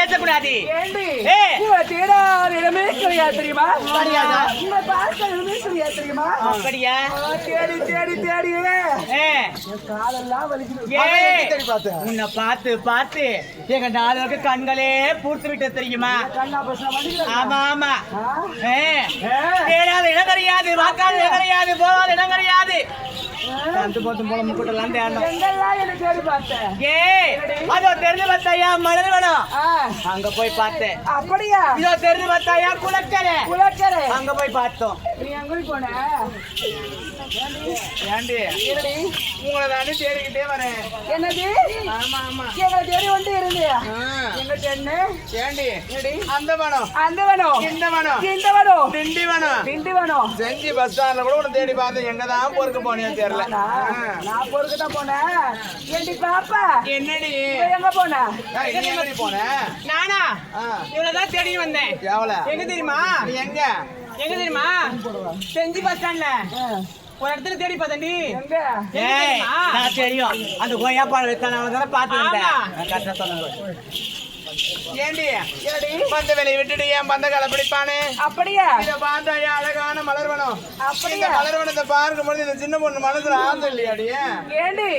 பேசக்கூடாது. ஏண்டி உங்களை தேடாத இடமே கிடையாது தெரியுமா? கிடையாதா? உங்களை பார்த்த இடமே கிடையாது தெரியுமா? அப்படியா? தேடி தேடி தேடி காலெல்லாம் வலிக்குது. உன்னை பார்த்து பார்த்து எங்க நாளுக்கு கண்களே பூர்த்து விட்டு தெரியுமா? கண்ணா பசங்க வலிக்குது. ஆமா ஆமா. தேடாத இடம் கிடையாது, வாக்காத இடம் கிடையாது, போகாத இடம் கிடையாது. தந்து போத்து போல முக்கூட்டெல்லாம் தேடணும். எங்கெல்லாம் என்ன தேடி பார்த்தேன்? அதோ தெரிஞ்சு பார்த்தாயா மலர் வேணும், அங்க போய் பார்த்தேன். அப்படியா? இதோ தெரிஞ்சு பார்த்தாயா குளக்கரை, குளக்கரை அங்க போய் பார்த்தோம். நீ எங்க போன? ஏண்டி உங்களை தாண்டி தேடிக்கிட்டே வரேன். என்னது? ஆமா ஆமா. எங்களை தேடி வந்து இருந்தியா? எங்க தேடினு? ஏண்டி அந்த வேணும், அந்த வேணும், இந்த வேணும், இந்த வேணும், திண்டி வேணும், திண்டி வேணும். செஞ்சி பஸ் ஸ்டாண்ட்ல கூட உன்னை தேடி பார்த்தேன். எங்கதான் பொறுக்க போனியா தெரியல. நான் பொறுக்க தான் போனேன். ஏண்டி பாப்பா என்னடி எங்க போன? எங்கடி போன? நானா இவ்வளவுதான் தேடி வந்தேன். எங்க தெரியுமா? எங்க எங்க தெரியுமா? செஞ்சி பஸ் ஸ்டாண்ட்ல ஒரு இடத்துல தேடி பார்த்தேன்டி. நான் தெரியும் அந்த கொய்யா பழம் வித்தான அவனை பார்த்து வந்தேன். ஏண்டி பந்த வேலையை விட்டுட்டு ஏன் பந்த கால பிடிப்பானே? அப்படியா? இத பார்த்தா அழகான மலர்வனம். அப்படியா? மலர்வனத்தை பார்க்கும் பொழுது இந்த சின்ன பொண்ணு மனசுல ஆசை இல்லையாடி? ஏண்டி